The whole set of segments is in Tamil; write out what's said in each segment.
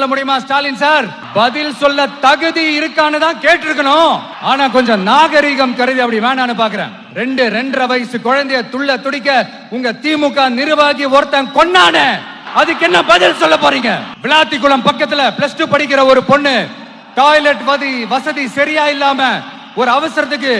சொல்ல முடியுமா ஸ்டாலின் சார்? பதில் சொல்ல தகுதி இருக்கான்னு தான் கேட்டிருக்கணும். ஆனா கொஞ்சம் நாகரிகம் கருதி அப்படி வேணான்னு பாக்குறேன். 2.5 வயசு குழந்தைய துள்ள துடிக்க உங்க திமுக நிர்வாகி ஒருத்தன் கொன்னானே, அதுக்கு என்ன பதில் சொல்ல போறீங்க? விளாத்திக்குளம் பக்கத்துல +2 படிக்கிற ஒரு பொண்ணு டாய்லெட் வசதி சரியா இல்லாம ஒரு அவசரத்துக்கு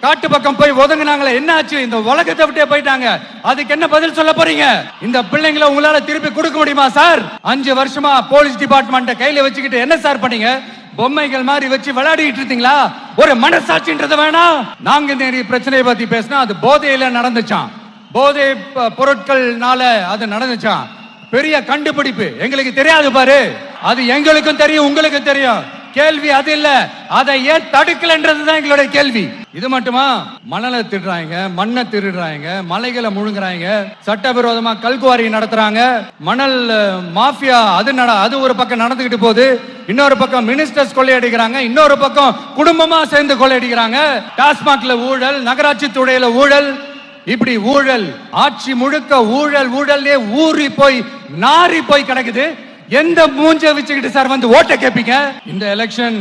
காட்டு பக்கம் போய் ஒதுங்கினாங்களே, என்ன ஆச்சு? இந்த உலகத்தை விட்டே போயிட்டாங்க. அதுக்கு என்ன பதில் சொல்ல போறீங்க? இந்த பிள்ளைங்களை உங்களால திருப்பி கொடுக்க முடியுமா சார்? 5 வருஷமா போலீஸ் டிபார்ட்மெண்ட்டை கையில வச்சுக்கிட்டு என்ன சார் பண்ணீங்க? பொம்மைகள் மாதிரி வச்சு விளையாடிட்டு இருந்தீங்களா? ஒரு மனசாட்சின்றது வேணாம். நாங்க நேரி பிரச்சனையை பத்தி பேசினா அது போதையில நடந்துச்சான், போதை பொருட்கள்னால அது நடந்துச்சான். பெரிய கண்டுபிடிப்பு எங்களுக்கு தெரியாது பாரு. அது எங்களுக்கும் தெரியும், உங்களுக்கும் தெரியும். கேள்வி அது இல்ல, அதை ஏன் தடுக்கலன்றதுதான் எங்களுடைய கேள்வி. இது மட்டுமா? மணலை திருடுறாங்க, மண்ணை திருடுறாங்க, மலைகளை முழுங்குறாங்க, சட்டவிரோதமா கல்குவாரி நடத்துறாங்க, மணல் மாஃபியா அது ஒரு பக்கம் நடந்துகிட்டு போகுது. இன்னொரு பக்கம் மினிஸ்டர்ஸ் கொள்ளையடிக்கிறாங்க, இன்னொரு பக்கம் குடும்பமா சேர்ந்து கொள்ளையடிக்கிறாங்க. டாஸ்மாக்ல ஊழல், நகராட்சி துறையில ஊழல், இப்படி ஊழல் ஆட்சி முழுக்க ஊழல்லே ஊறி போய் நாரி போய் கிடக்குது. எந்த மூஞ்ச வச்சுக்கிட்டு சார் வந்து ஓட்ட கேட்பீங்க? இந்த எலெக்ஷன்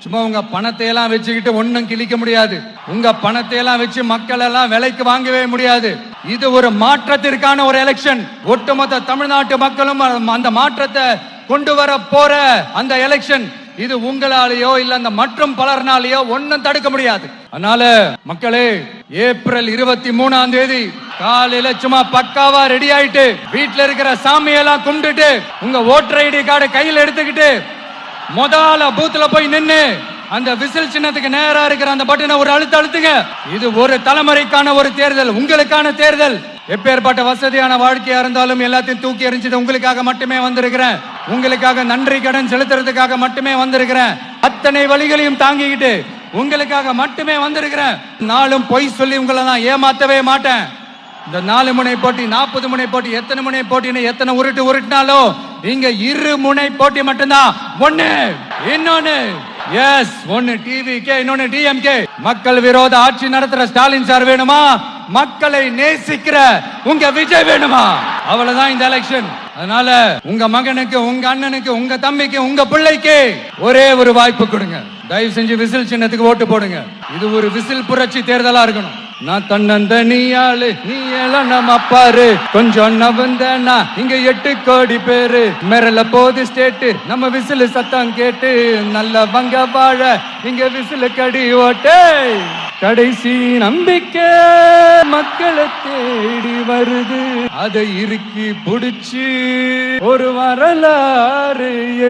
சும்மா உங்க பணத்தை எல்லாம் வச்சுக்கிட்டு ஒன்னும் கிழிக்க முடியாது. உங்க பணத்தை எல்லாம் வச்சு மக்கள் எல்லாம் விலைக்கு வாங்கவே முடியாது. இது ஒரு மாற்றத்திற்கான ஒரு எலெக்ஷன். ஒட்டுமொத்த தமிழ்நாட்டு மக்களும் அந்த மாற்றத்தை கொண்டு வர போற அந்த எலெக்ஷன். இது உங்களாலேயோ இல்ல அந்த மற்றும் பலர்னாலேயோ ஒன்னும் தடுக்க முடியாது. அதனால மக்களே, ஏப்ரல் 23ஆம் தேதி காலையில சும்மா பக்காவா ரெடி ஆயிட்டு வீட்டுல இருக்கிற சாமியெல்லாம் கும்பிட்டுட்டு உங்க ஓட்டர் ஐடி கார்டு கையில் எடுத்துக்கிட்டு முதல்ல பூத்துல போய் நின்னு அந்த விசில் சின்னத்துக்கு நேரா இருக்கிற அந்த பட்டனை ஒரு அழுத்துங்க. இது ஒரு தலைமுறைக்கான ஒரு தேர்தல், உங்களுக்கான தேர்தல். எப்பேற்பட்ட வசதியான வாழ்க்கையா இருந்தாலும் எல்லாத்தையும் தூக்கி எறிஞ்சிட்டு உங்களுக்காக மட்டுமே வந்திருக்கிறேன். உங்களுக்காக நன்றி கடன் செலுத்துறதுக்காக மட்டுமே வந்திருக்கிறேன். அத்தனை வழிகளையும் தாங்கிக்கிட்டு உங்களுக்காக மட்டுமே வந்திருக்கிறேன். நாளும் பொய் சொல்லி உங்களை நான் ஏமாத்தவே மாட்டேன். இந்த 4 முனை போட்டி, 40 முனை போட்டி, எத்தனை முனை போட்டின்னு எத்தனை உருட்டினாலும் இங்க 2 முனை போட்டி மட்டும்தான். ஒன்னு இன்னொன்னு எஸ், ஒன்னு டிவிகே, இன்னொன்னு டிஎம்கே. மக்கள் விரோத ஆட்சி நடத்துற ஸ்டாலின் சார் வேணுமா? மக்களை நேசிக்கிற உங்க விஜய் வேணுமா? அவ்வளவுதான் இந்த எலெக்ஷன். அதனால உங்க மகனுக்கு, உங்க அண்ணனுக்கு, உங்க தம்பிக்கு, உங்க பிள்ளைக்கு ஒரே ஒரு வாய்ப்பு கொடுங்க. தயவு செஞ்சு விசில் சின்னத்துக்கு ஓட்டு போடுங்க. இது ஒரு விசில் புரட்சி தேர்தலா இருக்கணும். நான் தன்னந்த நீயாளு, நீ எல்லாம் நம்ம பாரு, கொஞ்சம் நவந்தனா இங்க 8 கோடி பேரு, மிரல போது ஸ்டேட்டு நம்ம விசில் சத்தம் கேட்டு, நல்ல வங்க வாழ இங்க விசில் கடி ஓட்டு. கடைசி நம்பிக்கை மக்களை தேடி வருது, அதை இறுக்கி புடிச்சு ஒரு வரலாறு